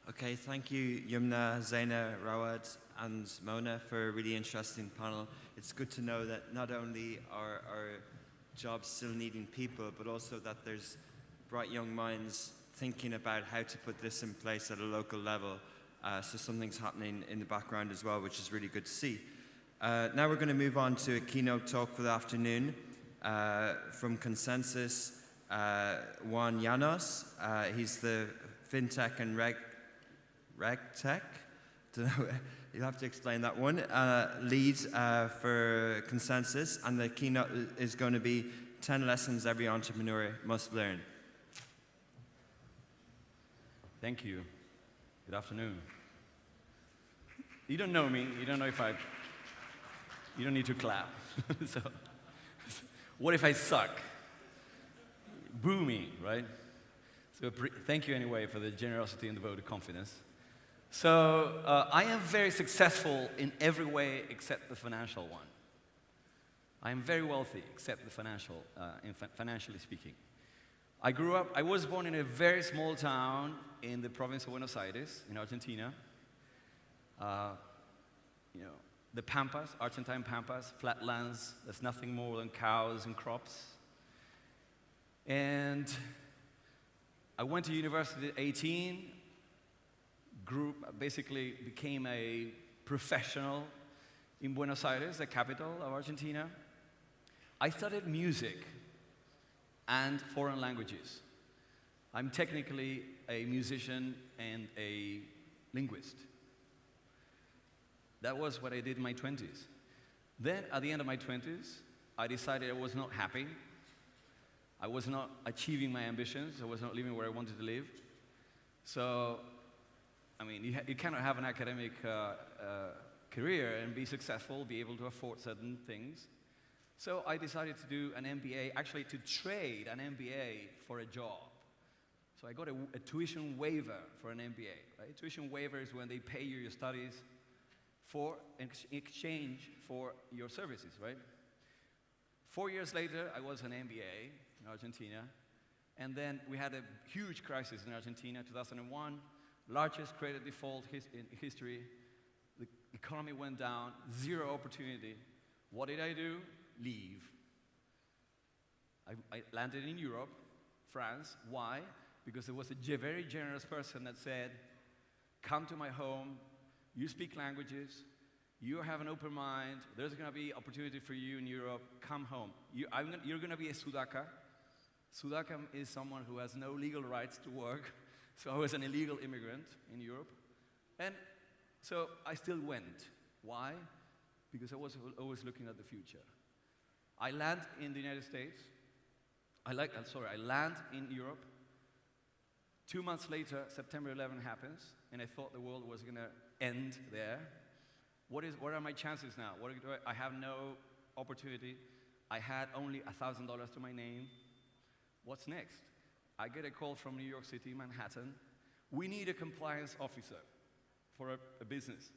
Okay, thank you, Yumna, Zaina, Rawad, and Mona for a really interesting panel. It's good to know that not only are our jobs still needing people, but also that there's bright young minds thinking about how to put this in place at a local level. So something's happening in the background as well, which is really good to see. Now we're going to move on to a keynote talk for the afternoon from ConsenSys, Juan Llanos. He's the FinTech and RegTech, you'll have to explain that one, lead for ConsenSys, and the keynote is going to be 10 lessons every entrepreneur must learn. Thank you. Good afternoon. You don't know me, you don't know if you don't need to clap. So, what if I suck? Boo me, right? So thank you anyway for the generosity and the vote of confidence. So I am very successful in every way except the financial one. I am very wealthy except the financially speaking. I was born in a very small town in the province of Buenos Aires, in Argentina. The Pampas, Argentine Pampas, flatlands, there's nothing more than cows and crops. And I went to university at 18, basically became a professional in Buenos Aires, the capital of Argentina. I studied music and foreign languages. I'm technically a musician and a linguist. That was what I did in my 20s. Then, at the end of my 20s, I decided I was not happy. I was not achieving my ambitions. I was not living where I wanted to live. So, I mean, you cannot have an academic career and be successful, be able to afford certain things. So I decided to do an MBA, actually to trade an MBA for a job. So I got a tuition waiver for an MBA. Right? Tuition waiver is when they pay you your studies in exchange for your services, right? 4 years later, I was an MBA in Argentina, and then we had a huge crisis in Argentina, 2001, largest credit default in history. The economy went down, zero opportunity. What did I do? Leave. I landed in Europe, France. Why? Because there was a very generous person that said, come to my home, you speak languages, you have an open mind, there's going to be opportunity for you in Europe, come home. You're going to be a Sudaca. Sudaca is someone who has no legal rights to work, so I was an illegal immigrant in Europe. And so I still went. Why? Because I was always looking at the future. I land in the United States. I land in Europe. 2 months later, September 11 happens, and I thought the world was going to end there. What are my chances now? I have no opportunity. I had only $1,000 to my name. What's next? I get a call from New York City, Manhattan. We need a compliance officer for a business.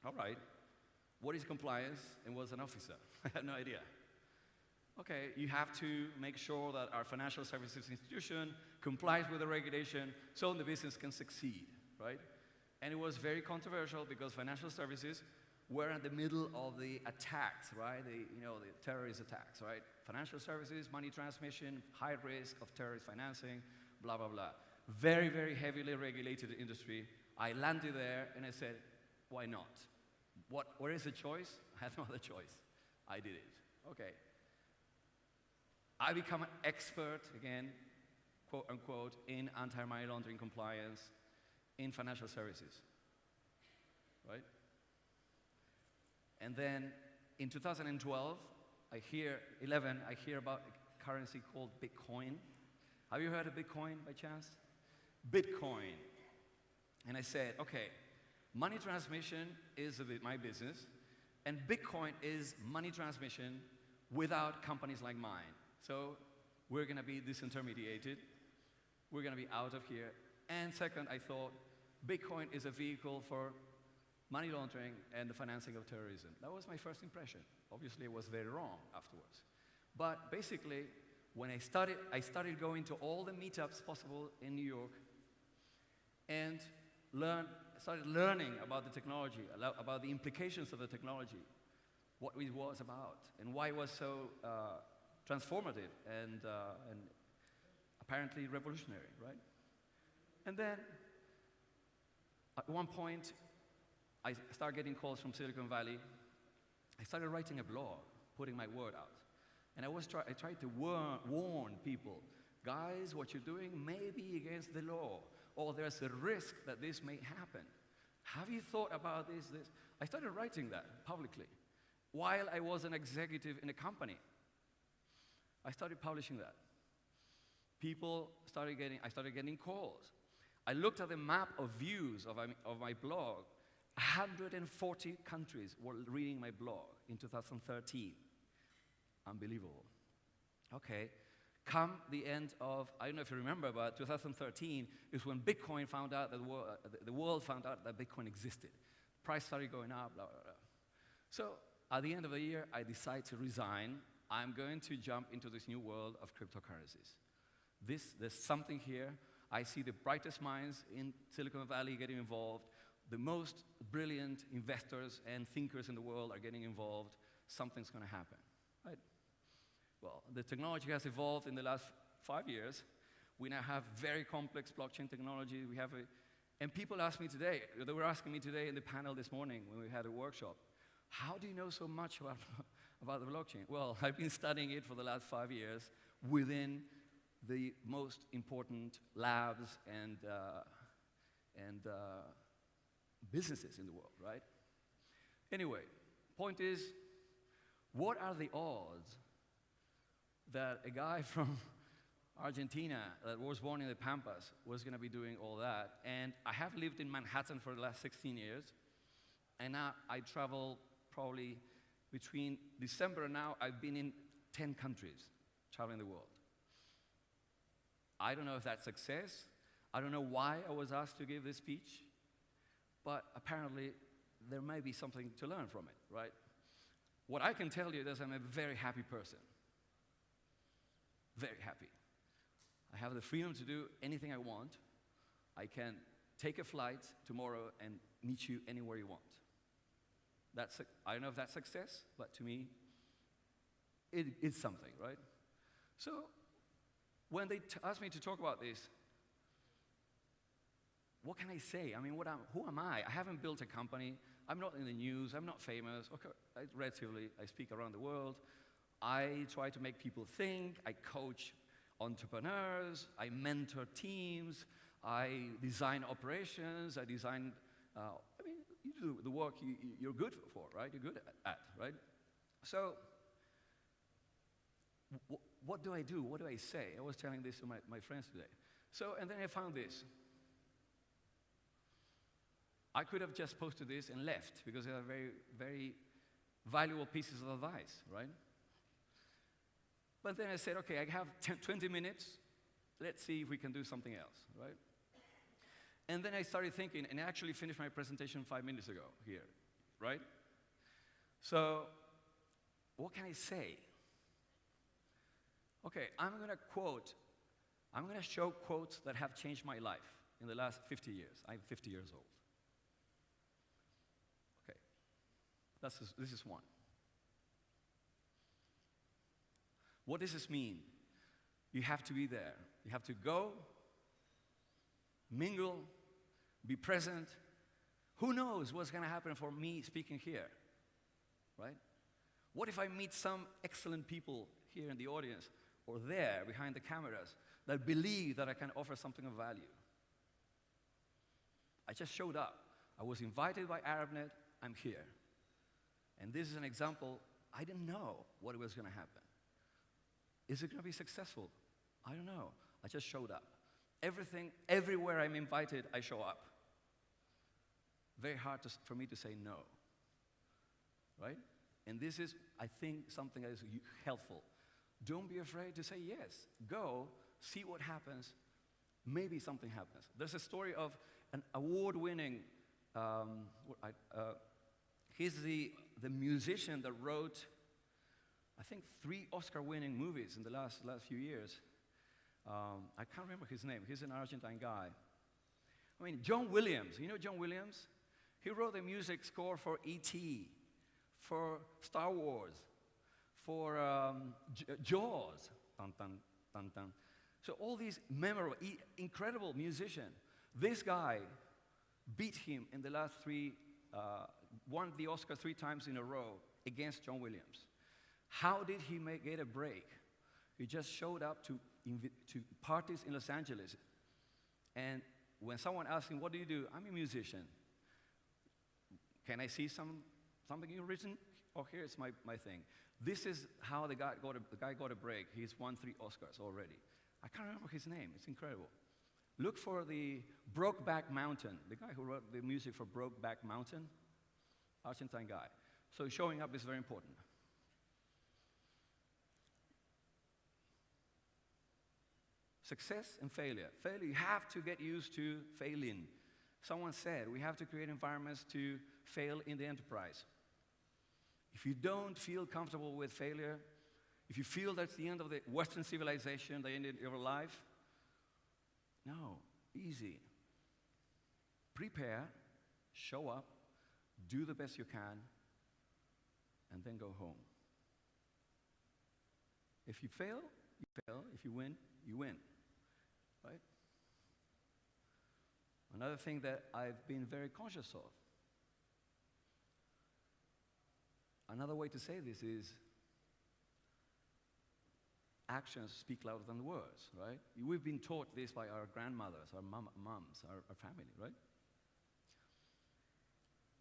All right. What is compliance and what's an officer? I had no idea. Okay, you have to make sure that our financial services institution complies with the regulation so the business can succeed, right? And it was very controversial because financial services were in the middle of the attacks, right? The terrorist attacks, right? Financial services, money transmission, high risk of terrorist financing, blah, blah, blah. Very, very heavily regulated industry. I landed there and I said, why not? Where is the choice? I had no other choice. I did it. Okay. I become an expert, again, quote unquote, in anti-money laundering compliance in financial services, right? And then in 2012, I hear about a currency called Bitcoin. Have you heard of Bitcoin by chance? Bitcoin. And I said, okay, money transmission is my business, and Bitcoin is money transmission without companies like mine. So we're going to be disintermediated. We're going to be out of here. And second, I thought Bitcoin is a vehicle for money laundering and the financing of terrorism. That was my first impression. Obviously, it was very wrong afterwards. But basically, when I started going to all the meetups possible in New York, and started learning about the technology, about the implications of the technology, what it was about, and why it was so transformative and apparently revolutionary, right? And then, at one point, I started getting calls from Silicon Valley. I started writing a blog, putting my word out. And I tried to warn people, guys, what you're doing may be against the law, or there's a risk that this may happen. Have you thought about this? I started writing that publicly while I was an executive in a company. I started publishing that. I started getting calls. I looked at the map of views of my blog. 140 countries were reading my blog in 2013. Unbelievable. Okay, come the end of, I don't know if you remember, but 2013 is when Bitcoin found out that the world found out that Bitcoin existed. Price started going up, blah, blah, blah. So at the end of the year, I decided to resign. I'm going to jump into this new world of cryptocurrencies. There's something here. I see the brightest minds in Silicon Valley getting involved. The most brilliant investors and thinkers in the world are getting involved. Something's going to happen, right? Well, the technology has evolved in the last 5 years. We now have very complex blockchain technology. And people ask me today, they were asking me today in the panel this morning when we had a workshop, how do you know so much about the blockchain? Well, I've been studying it for the last 5 years within the most important labs and businesses in the world, right? Anyway, point is, what are the odds that a guy from Argentina that was born in the Pampas was going to be doing all that? And I have lived in Manhattan for the last 16 years, and now I travel probably between December and now, I've been in 10 countries traveling the world. I don't know if that's success. I don't know why I was asked to give this speech, but apparently there may be something to learn from it, right? What I can tell you is I'm a very happy person. Very happy. I have the freedom to do anything I want. I can take a flight tomorrow and meet you anywhere you want. I don't know if that's success, but to me, it is something, right? So when they asked me to talk about this, what can I say? I mean, who am I? I haven't built a company. I'm not in the news. I'm not famous. Okay, I speak around the world. I try to make people think. I coach entrepreneurs. I mentor teams. I design operations. I design, you do the work you're good for, right? You're good at, right? So what do I do? What do I say? I was telling this to my friends today. So, and then I found this. I could have just posted this and left because they are very, very valuable pieces of advice, right? But then I said, okay, I have 20 minutes. Let's see if we can do something else, right? And then I started thinking, and I actually finished my presentation 5 minutes ago here, right? So what can I say? Okay, I'm going to show quotes that have changed my life in the last 50 years. I'm 50 years old. Okay, this is one. What does this mean? You have to be there. You have to go, mingle, be present. Who knows what's going to happen for me speaking here, right? What if I meet some excellent people here in the audience or there behind the cameras that believe that I can offer something of value? I just showed up. I was invited by ArabNet. I'm here. And this is an example. I didn't know what was going to happen. Is it going to be successful? I don't know. I just showed up. Everywhere I'm invited, I show up. Very hard for me to say no, right? And this is, I think, something that is helpful. Don't be afraid to say yes. Go, see what happens. Maybe something happens. There's a story of an award-winning, he's the musician that wrote, I think, 3 Oscar-winning movies in the last few years. I can't remember his name. He's an Argentine guy. I mean, John Williams, you know John Williams? He wrote the music score for E.T., for Star Wars, for Jaws. Dun, dun, dun, dun. So all these memorable, incredible musicians. This guy beat him in the last won the Oscar 3 times in a row against John Williams. How did he get a break? He just showed up to parties in Los Angeles. And when someone asked him, what do you do? I'm a musician. Can I see something you've written? Oh, here's my thing. This is how the guy got a break. He's won 3 Oscars already. I can't remember his name. It's incredible. Look for the Brokeback Mountain. The guy who wrote the music for Brokeback Mountain, Argentine guy. So showing up is very important. Success and failure. Failure, you have to get used to failing. Someone said we have to create environments to fail in the enterprise. If you don't feel comfortable with failure, if you feel that's the end of the Western civilization, the end of your life, no, easy. Prepare, show up, do the best you can, and then go home. If you fail, you fail. If you win, you win. Right? Another thing that I've been very conscious of, another way to say this is actions speak louder than words, right? We've been taught this by our grandmothers, our moms, our family, right?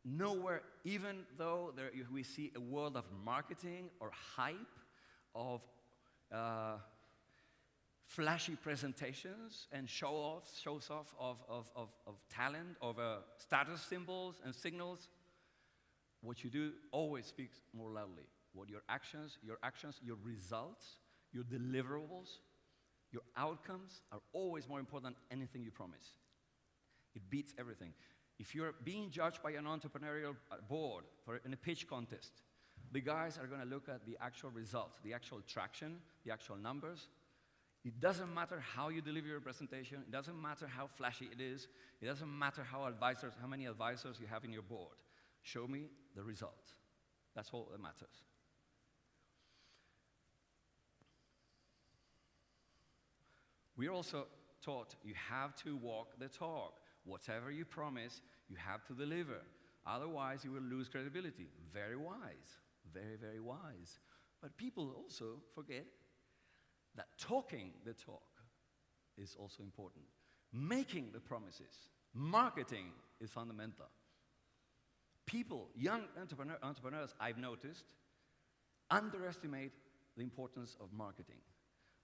Nowhere, even though we see a world of marketing or hype, of flashy presentations and shows off of talent, of status symbols and signals, what you do always speaks more loudly. What your actions, your results, your deliverables, your outcomes are always more important than anything you promise. It beats everything. If you're being judged by an entrepreneurial board in a pitch contest, the guys are going to look at the actual results, the actual traction, the actual numbers. It doesn't matter how you deliver your presentation. It doesn't matter how flashy it is. It doesn't matter how many advisors you have in your board. Show me the result. That's all that matters. We're also taught you have to walk the talk. Whatever you promise, you have to deliver. Otherwise, you will lose credibility. Very wise. Very, very wise. But people also forget that talking the talk is also important. Making the promises, marketing is fundamental. People, young entrepreneurs, I've noticed, underestimate the importance of marketing,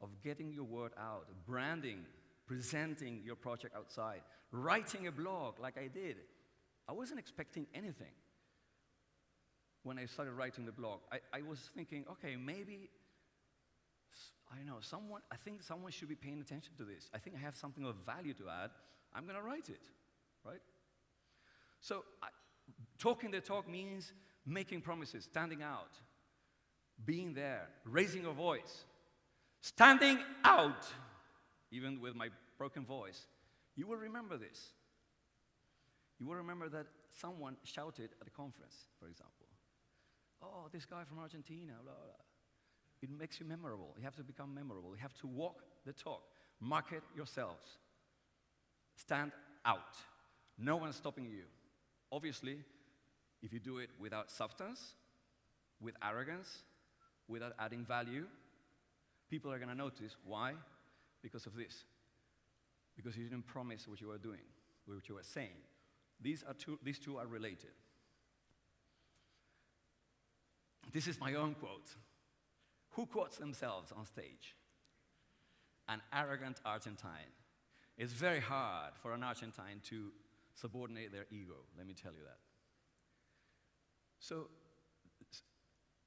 of getting your word out, branding, presenting your project outside, writing a blog like I did. I wasn't expecting anything when I started writing the blog. I was thinking, okay, maybe, I think someone should be paying attention to this. I think I have something of value to add. I'm going to write it, right? So talking the talk means making promises, standing out, being there, raising your voice, standing out, even with my broken voice. You will remember this. You will remember that someone shouted at a conference, for example. Oh, this guy from Argentina, blah, blah. It makes you memorable. You have to become memorable. You have to walk the talk. Market yourselves. Stand out. No one's stopping you. Obviously, if you do it without substance, with arrogance, without adding value, people are going to notice. Why? Because of this. Because you didn't promise what you were doing, what you were saying. These two are related. This is my own quote. Who quotes themselves on stage? An arrogant Argentine. It's very hard for an Argentine to subordinate their ego, let me tell you that. So,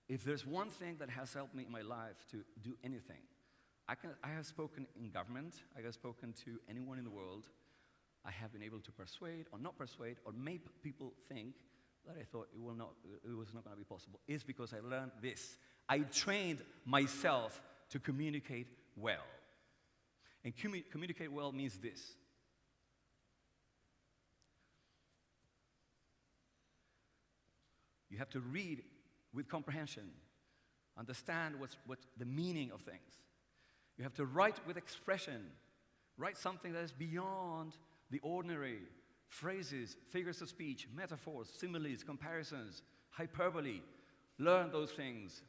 if there's one thing that has helped me in my life to do anything, I have spoken in government, I have spoken to anyone in the world, I have been able to persuade or not persuade or make people think that I thought it was not going to be possible. It's because I learned this. I trained myself to communicate well. And communicate well means this. have to read with comprehension, understand what the meaning of things. You have to write with expression, write something that is beyond the ordinary. Phrases, figures of speech, metaphors, similes, comparisons, hyperbole. Learn those things.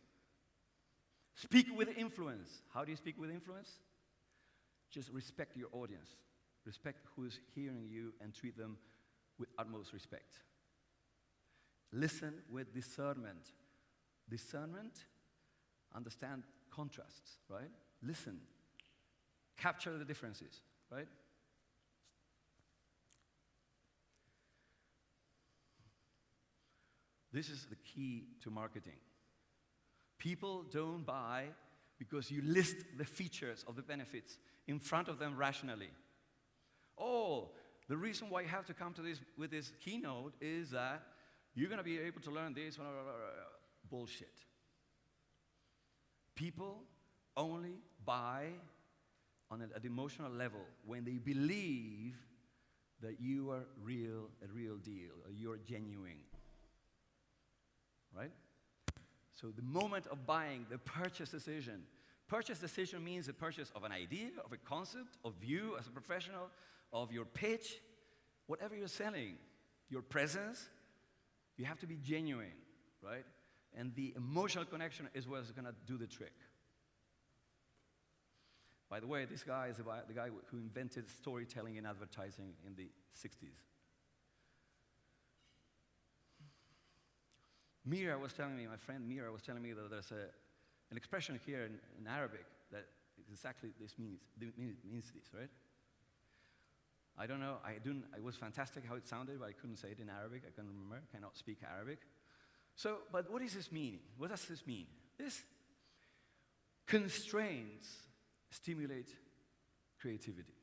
Speak with influence. How do you speak with influence? Just respect your audience. Respect who is hearing you and treat them with utmost respect. Listen with discernment. Discernment, understand contrasts, right? Listen. Capture the differences, right? This is the key to marketing. People don't buy because you list the features of the benefits in front of them rationally. Oh, the reason why you have to come to this with this keynote is that you're going to be able to learn this. Bullshit. People only buy on an emotional level when they believe that you are a real deal, or you're genuine. Right? So the moment of buying, the purchase decision. Purchase decision means the purchase of an idea, of a concept, of you as a professional, of your pitch, whatever you're selling, your presence, you have to be genuine, right? And the emotional connection is what's going to do the trick. By the way, this guy is the guy who invented storytelling in advertising in the 60s. Mira was telling me, my friend Mira was telling me that there's an expression here in Arabic that exactly this means this, right? I don't know, it was fantastic how it sounded, but I couldn't say it in Arabic. I can't remember, cannot speak Arabic. So, but what is this meaning? What does this mean? This constraints stimulate creativity.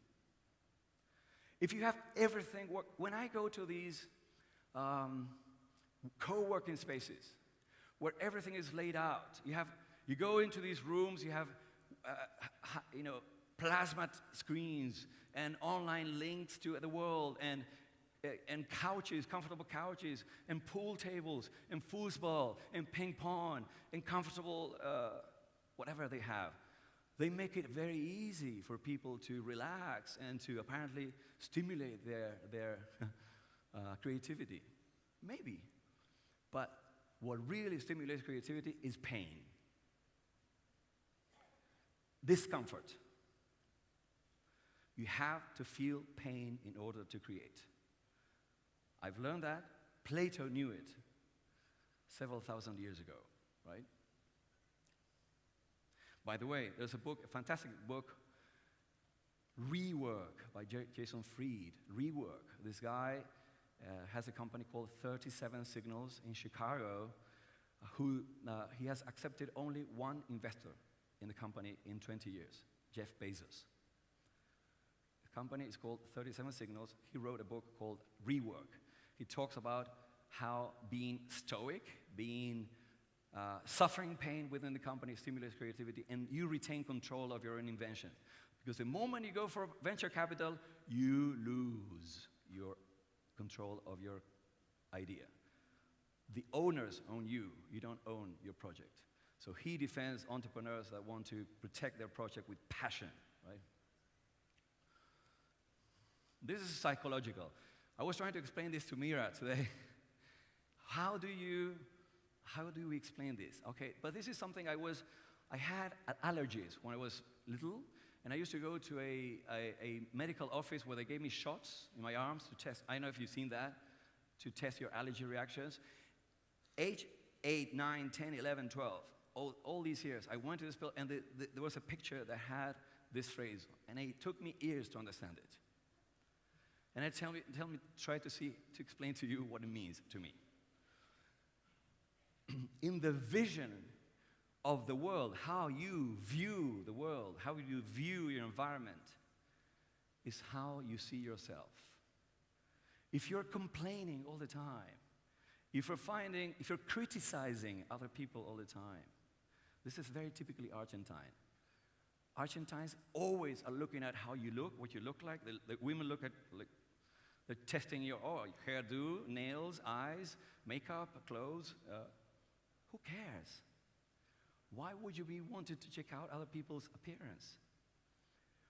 If you have everything work, when I go to these co-working spaces where everything is laid out, you go into these rooms, you have plasma screens and online links to the world and couches, comfortable couches, and pool tables, and foosball, and ping pong, and comfortable whatever they have. They make it very easy for people to relax and to apparently stimulate their creativity. Maybe. But what really stimulates creativity is pain. Discomfort. You have to feel pain in order to create. I've learned that. Plato knew it several thousand years ago, right? By the way, there's a book, a fantastic book, Rework by Jason Fried. Rework. This guy has a company called 37 Signals in Chicago, who he has accepted only one investor in the company in 20 years, Jeff Bezos. The company is called 37 Signals. He wrote a book called Rework. He talks about how being stoic, suffering pain within the company stimulates creativity, and you retain control of your own invention. Because the moment you go for venture capital, you lose your control of your idea. The owners own you. You don't own your project. So he defends entrepreneurs that want to protect their project with passion, right? This is psychological. I was trying to explain this to Mira today. How do we explain this? Okay, but this is something I had allergies when I was little, and I used to go to a medical office where they gave me shots in my arms to test. I don't know if you've seen that, to test your allergy reactions. Age 8, 9, 10, 11, 12, all these years, I went to this pill, and there was a picture that had this phrase, and it took me years to understand it. And I try to explain to you what it means to me. In the vision of the world, how you view the world, how you view your environment, is how you see yourself. If you're complaining all the time, if you're criticizing other people all the time, this is very typically Argentine. Argentines always are looking at how you look, what you look like. The women look at, They're testing your hairdo, nails, eyes, makeup, clothes. Who cares? Why would you be wanted to check out other people's appearance?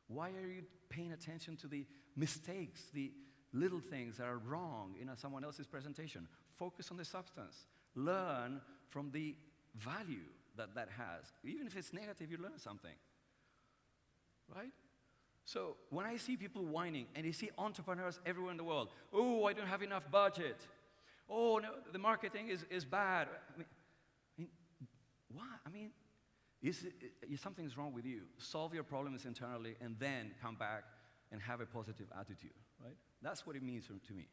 Why are you paying attention to the mistakes, the little things that are wrong in someone else's presentation? Focus on the substance. Learn from the value that that has. Even if it's negative, you learn something. Right? So when I see people whining, and I see entrepreneurs everywhere in the world, oh, I don't have enough budget. Oh, no, the marketing is bad. I mean, why? I mean, something's wrong with you. Solve your problems internally, and then come back and have a positive attitude. Right? That's what it means to me.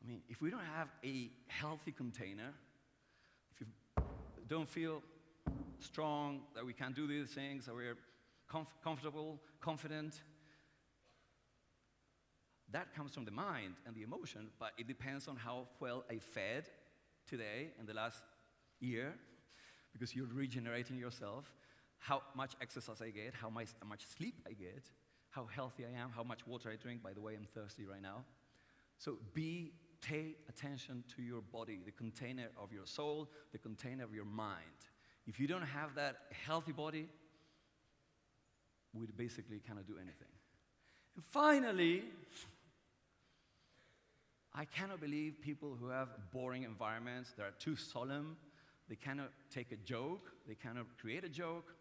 I mean, if we don't have a healthy container, if you don't feel strong, that we can do these things, that we're comfortable, confident, that comes from the mind and the emotion, but it depends on how well I fed today in the last year, because you're regenerating yourself, how much exercise I get, how much sleep I get, how healthy I am, how much water I drink. By the way, I'm thirsty right now. So pay attention to your body, the container of your soul, the container of your mind. If you don't have that healthy body, we basically cannot do anything. And finally, I cannot believe people who have boring environments that are too solemn. They cannot take a joke. They cannot create a joke.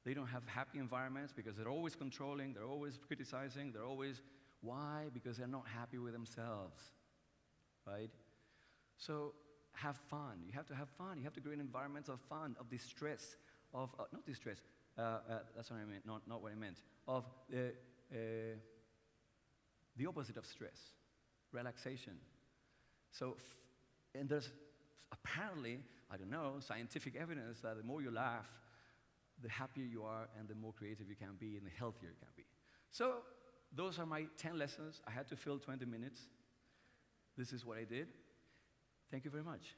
They don't have happy environments because they're always controlling. They're always criticizing. They're always, why? Because they're not happy with themselves, right? So have fun. You have to have fun. You have to create environments of fun, of distress, of, not distress, that's what I meant, not what I meant, of the opposite of stress, relaxation. So, and there's apparently, I don't know, scientific evidence that the more you laugh, the happier you are and the more creative you can be and the healthier you can be. So, those are my 10 lessons. I had to fill 20 minutes. This is what I did. Thank you very much.